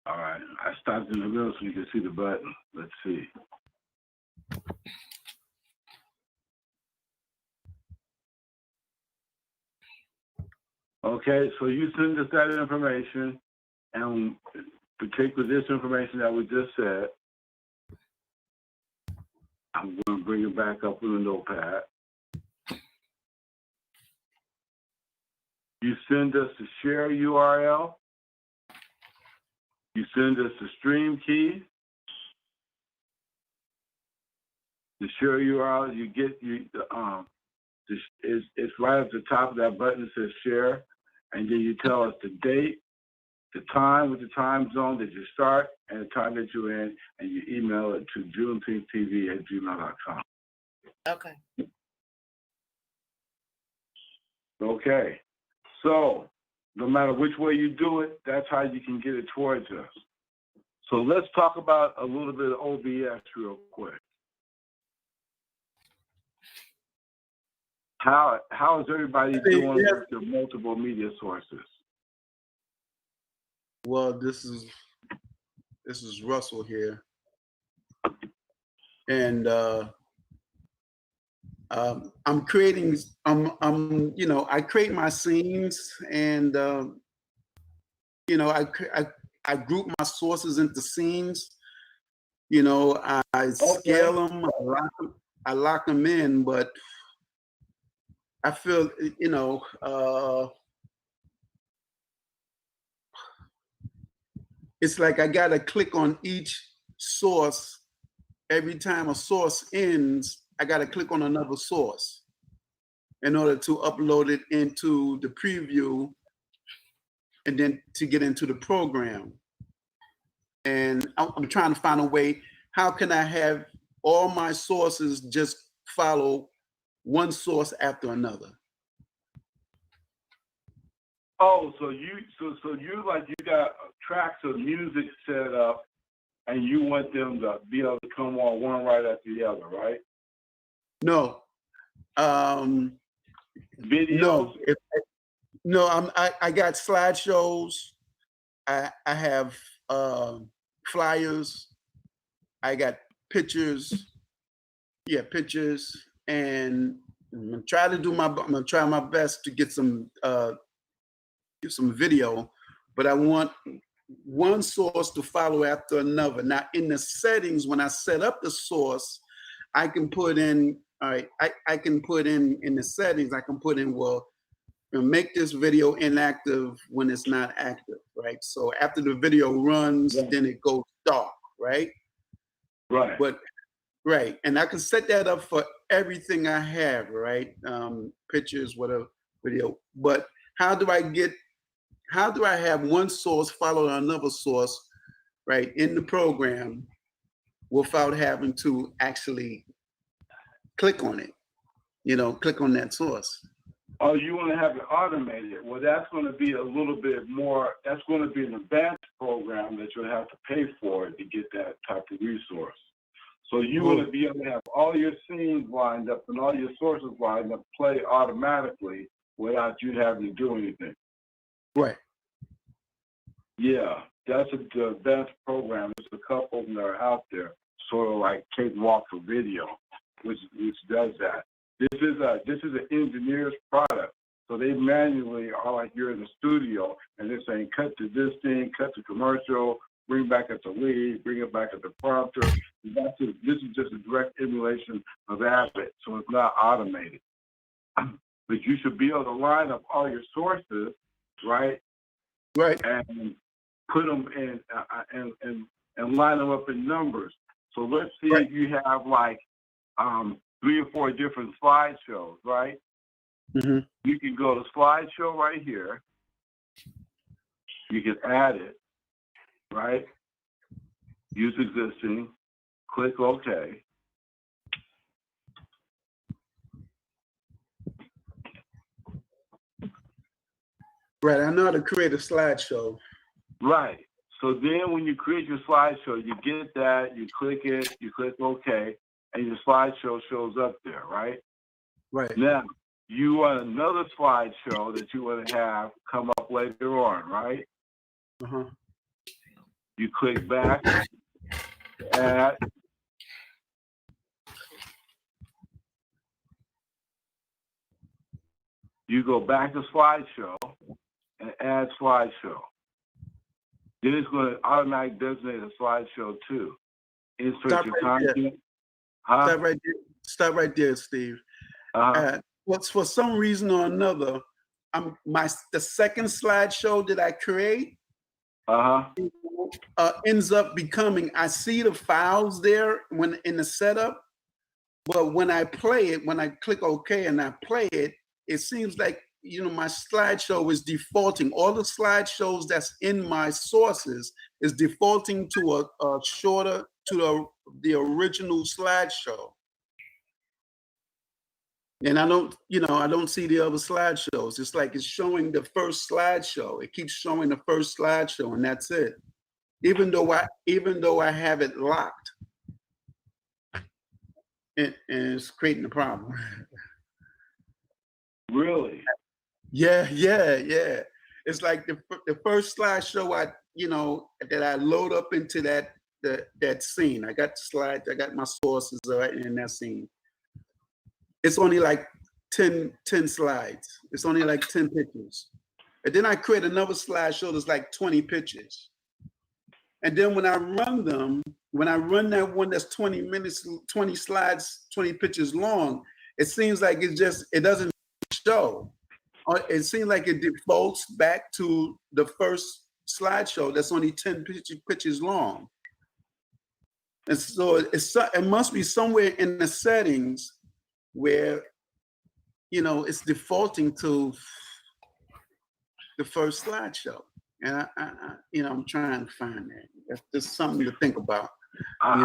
All right, I stopped in the middle so you can see the button. Let's see. Okay, so you send us that information, and particularly this information that we just said, I'm going to bring it back up with a notepad. You send us the share URL. You send us the stream key. The share URL, you get it's right at the top of that button that says share, and then you tell us the date, the time with the time zone that you start, and the time that you're in, and you email it to juneteenth@gmail.com. Okay. Okay. So no matter which way you do it, that's how you can get it towards us. So let's talk about a little bit of OBS real quick. How is everybody doing with the multiple media sources? Well, this is Russell here, and I'm creating. I create my scenes, and I group my sources into scenes. I scale them, I lock them in, but I feel, it's like I gotta click on each source. Every time a source ends, I gotta click on another source in order to upload it into the preview and then to get into the program. And I'm trying to find a way, how can I have all my sources just follow one source after another? Oh, so you got tracks of music set up, and you want them to be able to come on one right after the other, right? No. Videos? No, I got slideshows. I have flyers. I got pictures. Yeah, pictures, and I'm gonna try my best to get some video, but I want one source to follow after another. Now, in the settings, when I set up the source, I can put in, all right, I can put in the settings, I can put in, well, make this video inactive when it's not active, right? So after the video runs, then it goes dark, right? Right. But right, and I can set that up for everything I have, right? Pictures, whatever, video. But how do I have one source follow another source, right, in the program without having to actually click on it, click on that source? Oh, you want to have it automated? Well, that's going to be a little bit more, that's going to be an advanced program that you'll have to pay for to get that type of resource. So you want to be able to have all your scenes lined up and all your sources lined up, play automatically without you having to do anything. Right. Yeah, that's the advanced program. There's a couple of them that are out there, sort of like Cakewalk for Video, which does that. This is an engineer's product. So they manually are like you're in the studio and they're saying cut to this thing, cut to commercial, bring back at the lead, bring it back at the prompter. This is just a direct emulation of Avid, so it's not automated. But you should be able to line up all your sources, right? Right. And put them in and line them up in numbers. So let's see if you have like 3 or 4 different slideshows, right? Mm-hmm. You can go to slideshow right here. You can add it, right? Use existing, click OK. Right, I know how to create a slideshow. Right. So then when you create your slideshow, you get that, you click it, you click OK, and your slideshow shows up there, right? Right. Now, you want another slideshow that you want to have come up later on, right? Uh-huh. You click back, add. You go back to slideshow and add slideshow. Then it's going to automatically designate a slideshow too. Insert your content. Huh? Stop right there, Steve. What's for some reason or another, the second slideshow that I create ends up becoming. I see the files there when in the setup, but when I play it, when I click OK and I play it, it seems like my slideshow is defaulting. All the slideshows that's in my sources is defaulting to a shorter to the original slideshow. And I don't see the other slideshows. It's like it's showing the first slideshow. It keeps showing the first slideshow, and that's it. Even though I have it locked, and it's creating a problem. Really? Yeah. It's like the first slideshow that I load up into that scene. I got the slides. I got my sources right in that scene. It's only like 10 slides. It's only like 10 pictures. And then I create another slideshow that's like 20 pictures. And then when I run that one that's 20 minutes, 20 slides, 20 pictures long, it seems like it doesn't show. It seems like it defaults back to the first slideshow that's only 10 pictures long. And so it must be somewhere in the settings where it's defaulting to the first slideshow, and I'm trying to find that. That's just something to think about. I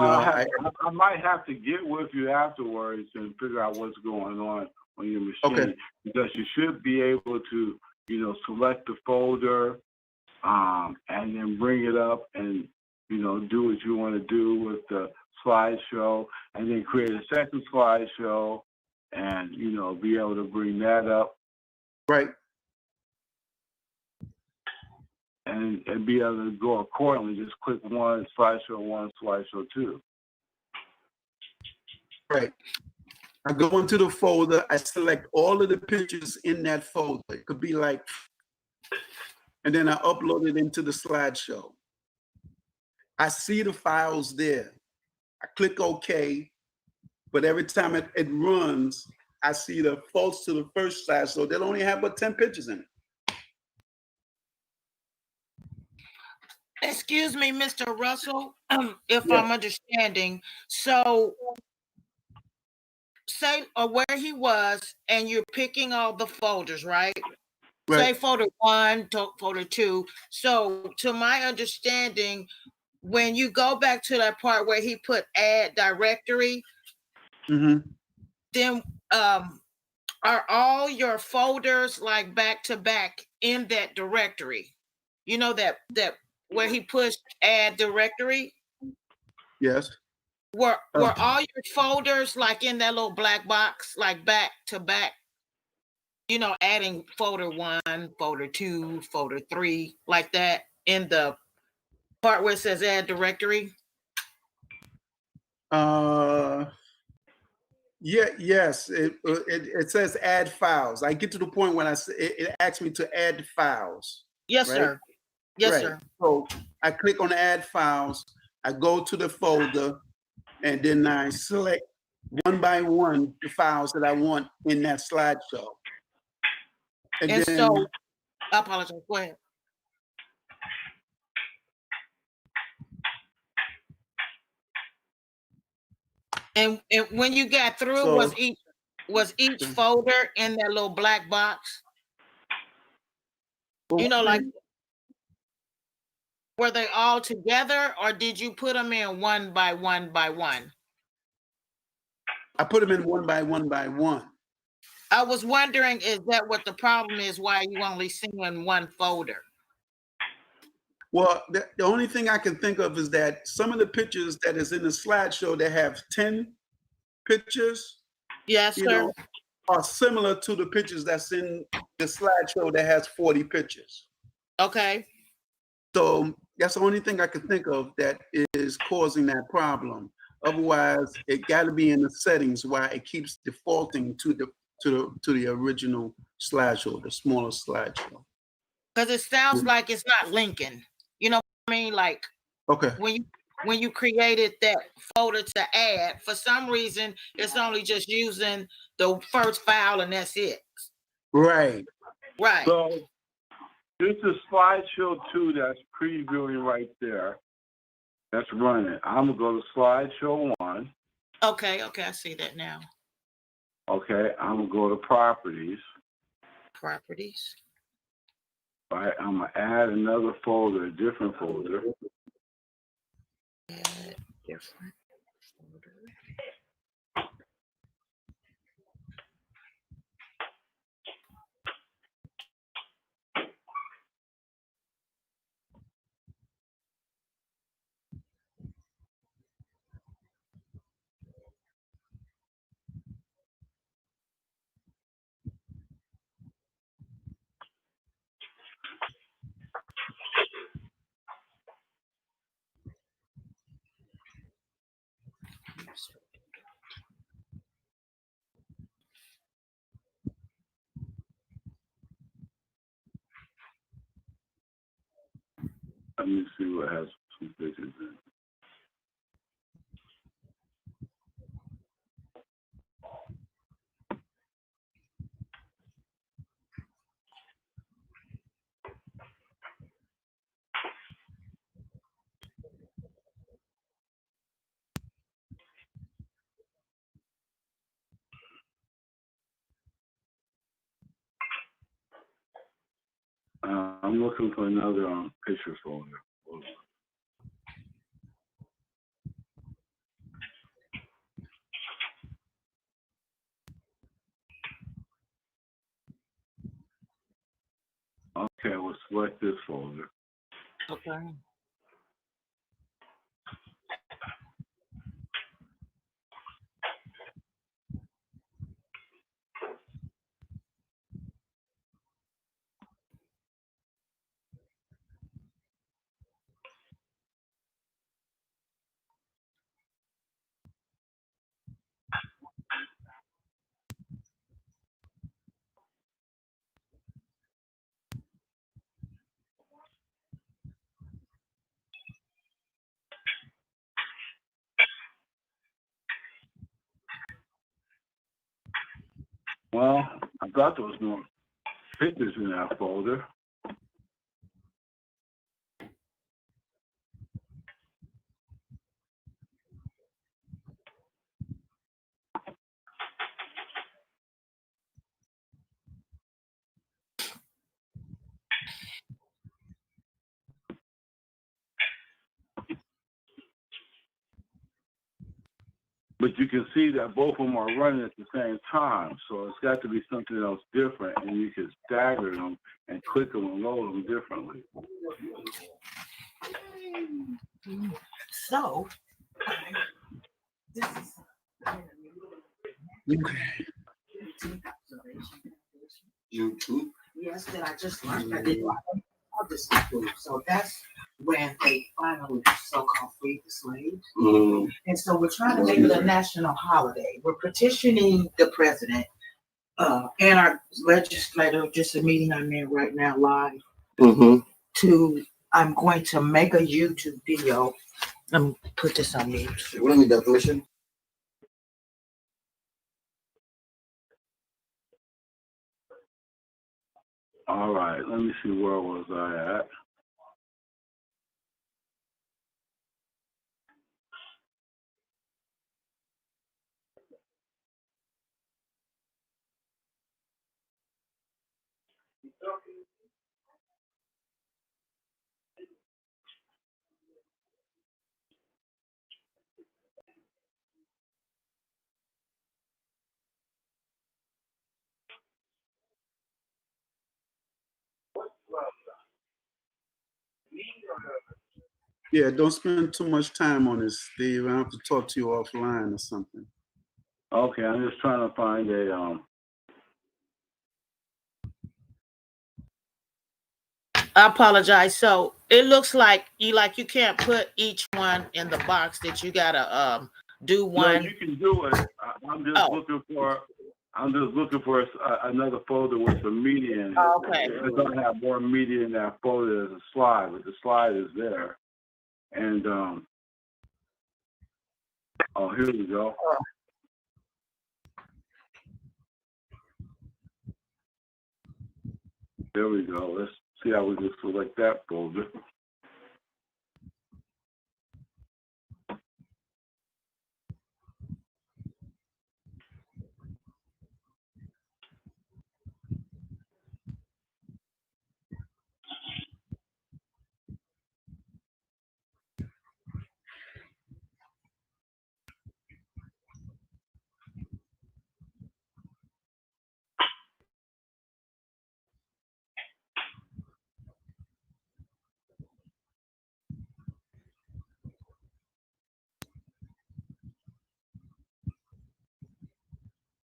might have to get with you afterwards and figure out what's going on your machine. Okay. Because you should be able to select the folder and then bring it up and do what you want to do with the slideshow, and then create a second slideshow and be able to bring that up, right, and be able to go accordingly. Just click one, slideshow 2. Right. I go into the folder. I select all of the pictures in that folder. It could be like, and then I upload it into the slideshow. I see the files there. I click OK. But every time it runs, I see the faults to the first slide, so they'll only have but 10 pictures in it. Excuse me, Mr. Russell, if I'm understanding. So, say where he was, and you're picking all the folders, right? Say folder 1 to folder 2. So, to my understanding, when you go back to that part where he put add directory, then are all your folders like back to back in that directory? That where he pushed add directory? Yes. Were all your folders like in that little black box, like back to back? Adding folder 1, folder 2, folder 3, like that in the part where it says add directory? Yes. It says add files. I get to the point when it asks me to add files. Yes, right? sir. Yes, right. sir. So I click on add files. I go to the folder, and then I select one by one the files that I want in that slideshow. And then, so, I apologize. Go ahead. And when you got through, was each folder in that little black box? Like, were they all together, or did you put them in one by one by one? I put them in one by one by one. I was wondering, is that what the problem is, why you only seeing one folder? Well, the only thing I can think of is that some of the pictures that is in the slideshow that have 10 pictures, yes, sir, are similar to the pictures that's in the slideshow that has 40 pictures. Okay. So That's the only thing I could think of that is causing that problem. Otherwise, it got to be in the settings why it keeps defaulting to the original slideshow, the smaller slideshow. Because it sounds like it's not linking. You know what I mean? Like Okay. when you created that folder to add, for some reason, it's only just using the first file and that's it. Right. Right. So this is slideshow 2 that's previewing right there. That's running. I'm gonna go to slideshow 1. Okay, I see that now. Okay, I'm gonna go to properties. Properties. All right, I'm gonna add another folder, a different folder. Add different folder. Let me see what has some pictures in it. I'm looking for another picture folder. Hold on. Okay, we'll select this folder. Okay. Well, I thought there was no pictures in that folder. But you can see that both of them are running at the same time. So it's got to be something else different, and you can stagger them and click them and load them differently. So YouTube. Yes, that I just learned. I didn't know all this before. So that's when they finally so-called freed the slaves. Mm. And so we're trying to make it a national holiday. We're petitioning the president and our legislator, just a meeting I'm in right now live, I'm going to make a YouTube video. Let me put this on mute. What is the definition? All right, let me see, where was I at? Yeah, don't spend too much time on this, Steve. I have to talk to you offline or something. Okay, I'm just trying to find a I apologize. So It looks like you can't put each one in the box that you gotta do No, one. you can do it. I'm just Oh. looking for. I'm just looking for another folder with some media in it. Okay. Because I have more media in that folder as a slide, but the slide is there. And oh, here we go. There we go. Let's see how we can select that folder.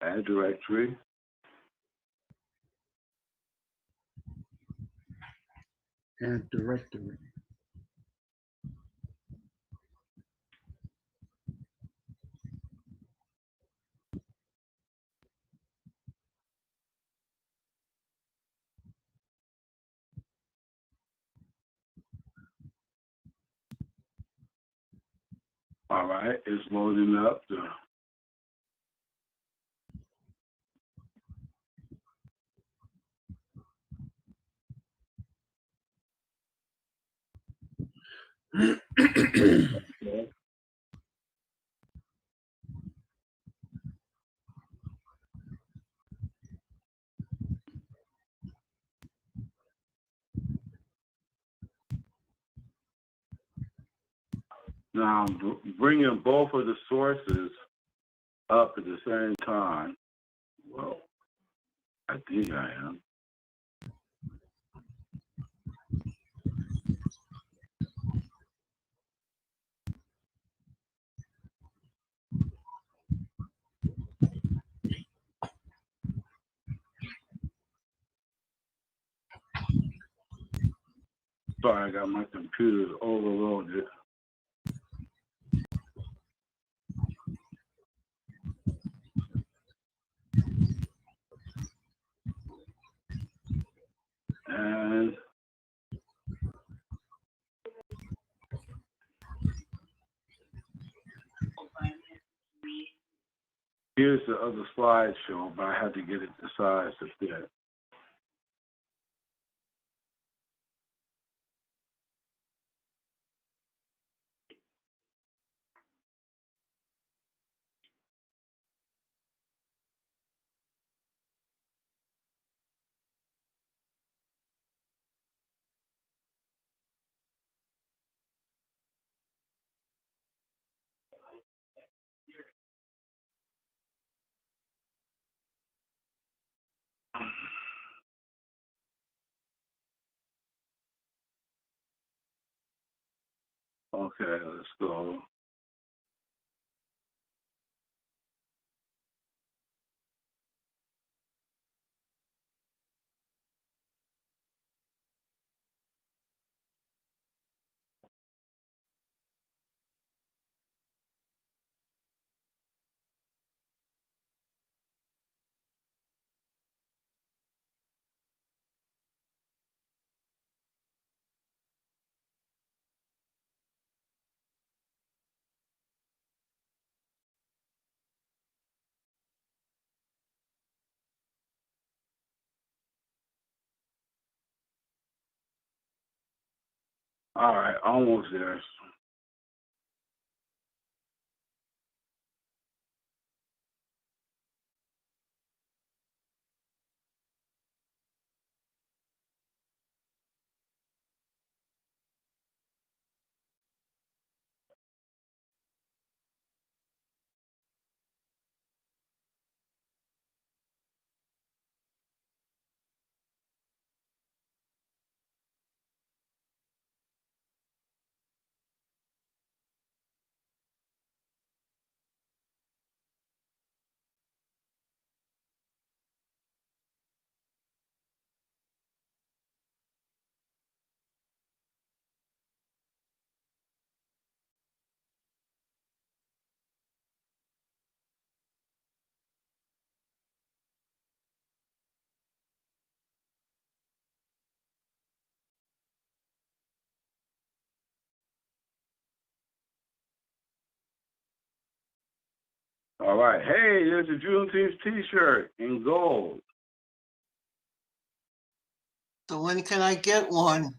Add directory. And directory. All right, it's loading up. Okay. Now I'm bringing both of the sources up at the same time. Well, I think I am. Sorry, I got my computer overloaded. And here's the other slideshow, but I had to get it the size to fit. Okay, let's go. All right, almost there. All right. Hey, there's a Juneteenth T-shirt in gold. So when can I get one?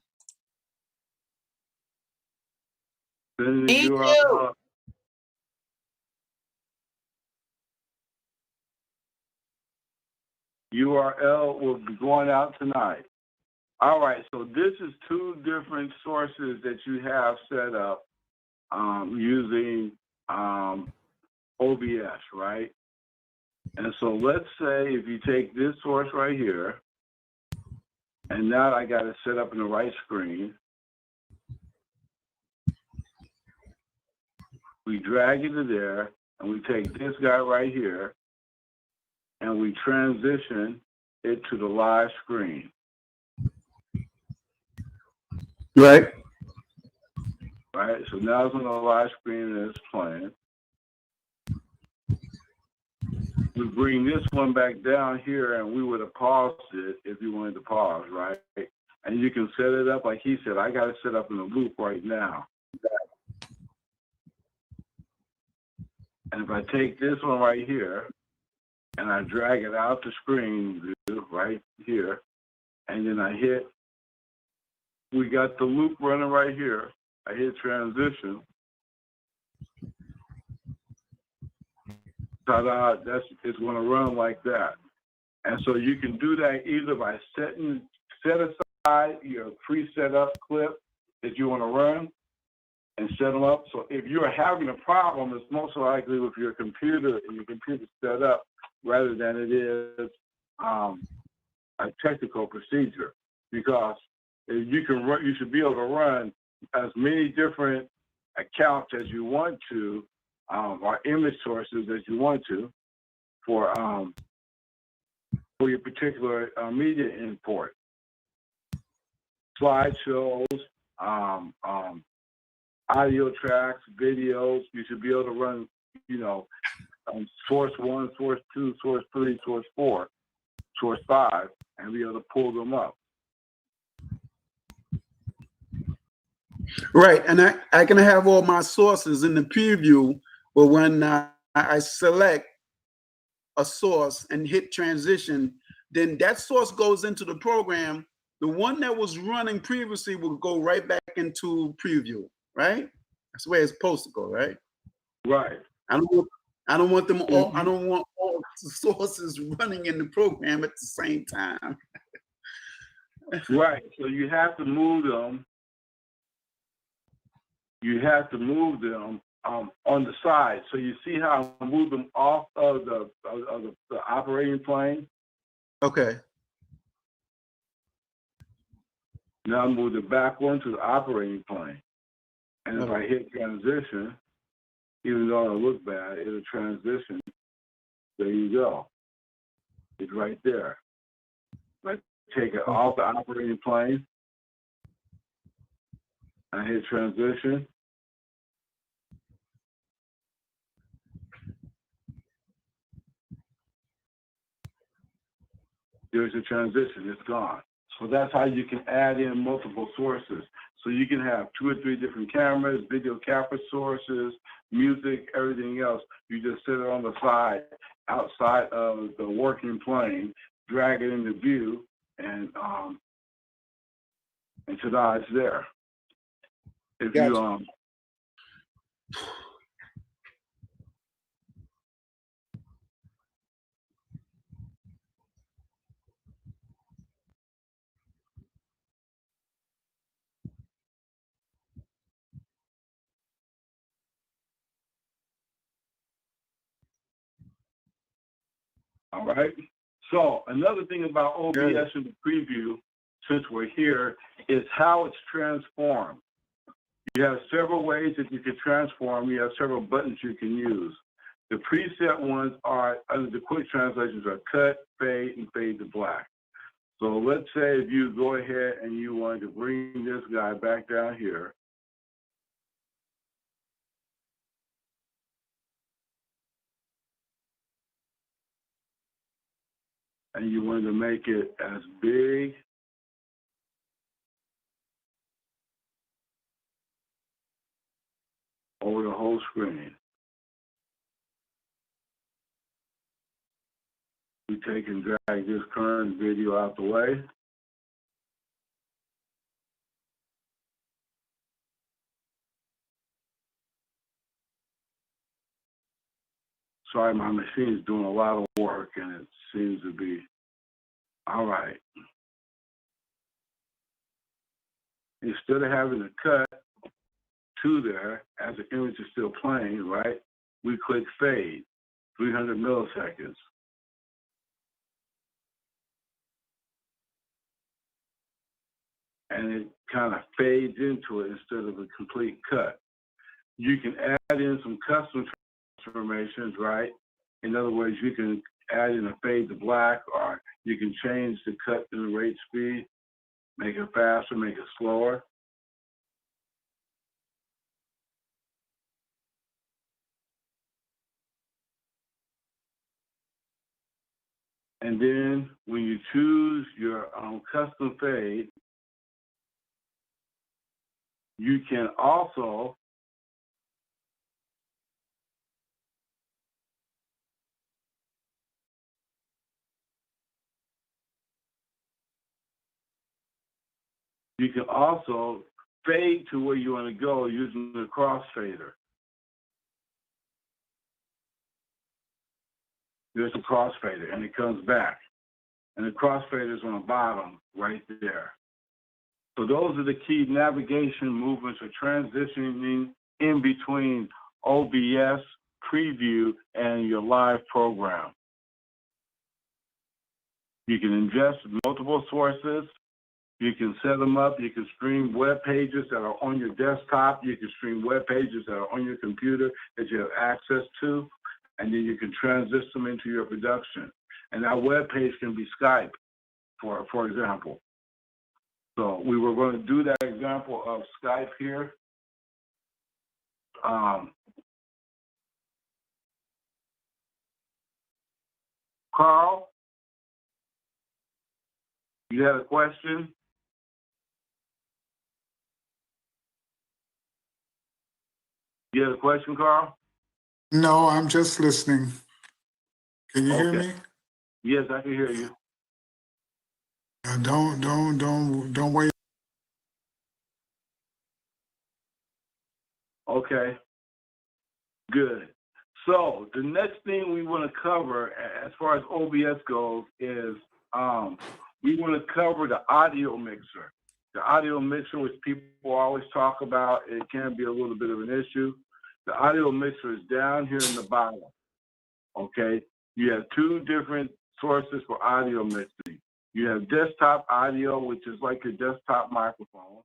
Send Me the too. URL will be going out tonight. All right, so this is two different sources that you have set up using OBS, right? And so let's say if you take this source right here, and now I got it set up in the right screen. We drag it to there, and we take this guy right here, and we transition it to the live screen. Right. Right, so now it's on the live screen and it's playing. We bring this one back down here and we would have paused it if you wanted to pause, right? And you can set it up like he said, I got it set up in a loop right now. And if I take this one right here and I drag it out the screen right here, and then I hit, we got the loop running right here. I hit transition. Ta-da, it's going to run like that. And so you can do that either by set aside your pre-set up clip that you want to run and set them up. So if you're having a problem, it's most likely with your computer and your computer set up rather than it is a technical procedure. Because if you can run, you should be able to run as many different accounts as you want to, or image sources as you want to, for your particular media import, slideshows, audio tracks, videos. You should be able to run, source 1, source 2, source 3, source 4, source 5, and be able to pull them up. Right, and I can have all my sources in the preview, but when I select a source and hit transition, then that source goes into the program. The one that was running previously will go right back into preview, right? That's the way it's supposed to go, right? Right. I don't want them all. I don't want all the sources running in the program at the same time. Right. So you have to move them. You have to move them on the side. So you see how I move them off of the operating plane? Okay. Now I move it back onto the operating plane. And if I hit transition, even though it'll look bad, it'll transition. There you go. It's right there. Let's take it off the operating plane. I hit transition. There's a transition, it's gone. So that's how you can add in multiple sources. So you can have 2 or 3 different cameras, video camera sources, music, everything else. You just sit it on the side, outside of the working plane, drag it into view, and ta-da, it's there. If Gotcha. you all right. So another thing about OBS in the preview, since we're here, is how it's transformed. You have several ways that you can transform. You have several buttons you can use. The preset ones are, under the quick translations, are cut, fade, and fade to black. So let's say if you go ahead and you wanted to bring this guy back down here. And you wanted to make it as big over the whole screen. me take and drag this current video out the way. Sorry, my machine is doing a lot of work and it seems to be all right. Instead of having to cut to there as the image is still playing, right, we click fade, 300 milliseconds. And it kind of fades into it instead of a complete cut. You can add in some custom transformations, right? In other words, you can add in a fade to black, or you can change the cut to the rate speed, make it faster, make it slower. And then when you choose your custom fade, you can also fade to where you want to go using the crossfader. There's a crossfader, and it comes back. And the crossfader is on the bottom right there. So those are the key navigation movements for transitioning in between OBS, preview, and your live program. You can ingest multiple sources. You can set them up. You can stream web pages that are on your desktop. You can stream web pages that are on your computer that you have access to. And then you can transition them into your production. And that web page can be Skype, for example. So we were going to do that example of Skype here. Carl, you had a question? You had a question, Carl? No, I'm just listening. Can you hear me? Yes, I can hear you. Don't wait. Okay, good. So the next thing we want to cover as far as OBS goes is we want to cover the audio mixer. The audio mixer, which people always talk about, it can be a little bit of an issue. The audio mixer is down here in the bottom, okay? You have two different sources for audio mixing. You have desktop audio, which is like your desktop microphone.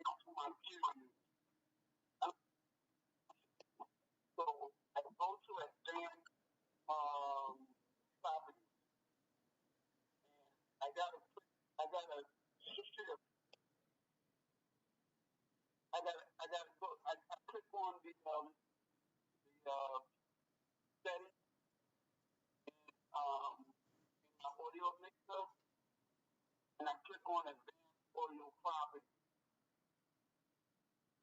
into my interview. So I go to advanced property. I gotta shift. I click on the settings in my audio mixer, and I click on advanced audio property.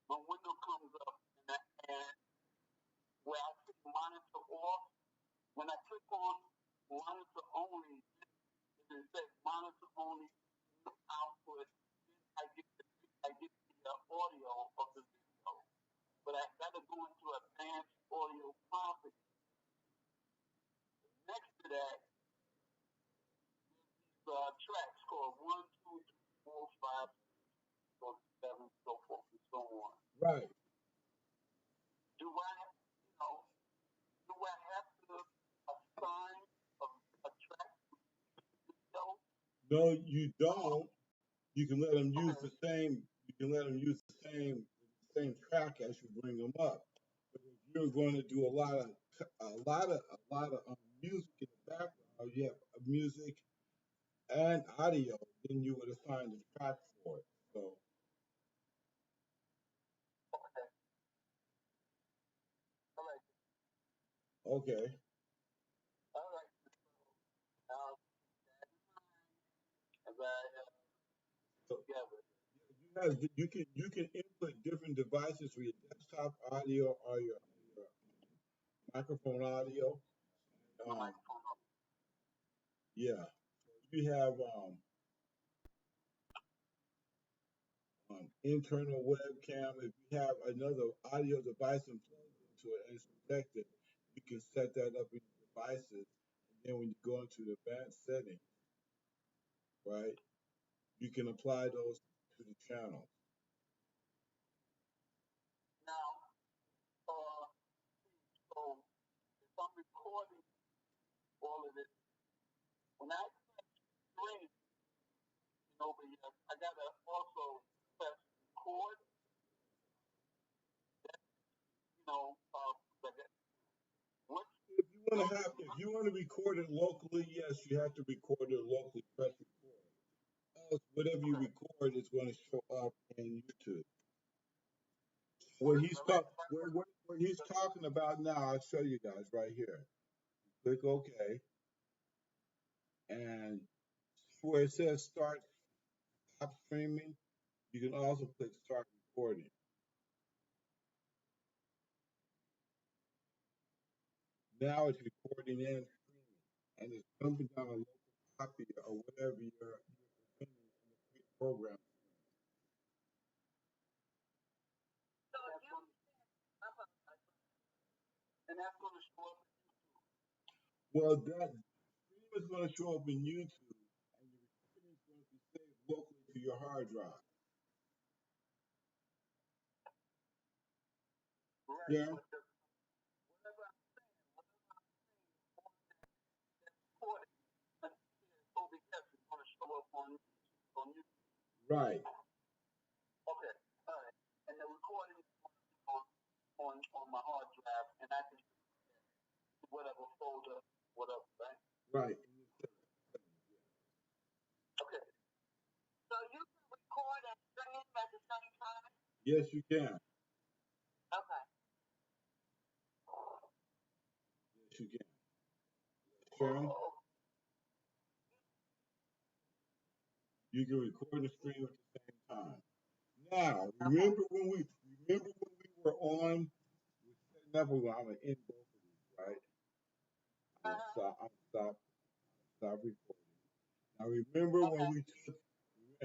My window comes up, and where I click monitor off. When I click on monitor only, it says monitor only output. I get the audio of the video, but I gotta go into advanced audio property. Next to that, there's these tracks called 1, 2, 3, 4, 5, 6, 7, so forth and so on. Right. Do I have to assign a track to video? No, you don't. You can let them use the same. You can let them use the same track as you bring them up. But if you're going to do a lot of music in the background, you have music and audio, then you would assign the track for it. So Okay. All right. okay. All right. As I So together. you can input different devices for your desktop audio or your microphone audio. Yeah. You have internal webcam. If you have another audio device and plugged into it and it's protected, you can set that up in your devices. And then when you go into the advanced settings, right, you can apply those to the channels. Now, so if I'm recording all of this, when I press screen over here, I gotta also press record. Like what? If you want to record it locally, yes, you have to record it locally. Press record. Else, whatever you record is going to show up in YouTube. What he's talking about now, I'll show you guys right here. Click OK, and where it says start stop streaming, you can also click start recording. Now it's recording and streaming, and it's dumping down a local copy or whatever you're presenting in the program. And that's going to show up. Well, that stream is going to show up in YouTube, and the recording is going to be saved locally to your hard drive. Right. Yeah. Whatever I'm saying on that recording, OBS is going to show up on YouTube. Right. Okay. All right. And the recording is on my hard drive, and I can whatever folder, whatever, right? Right. Okay. So you can record and stream at the same time? Yes, you can. Okay. Yes, you can. Sharon, you can record and stream at the same time. Now, remember when we were on, we setting up, I'm gonna end both of these, right? I'm gonna stop recording. Now remember when we took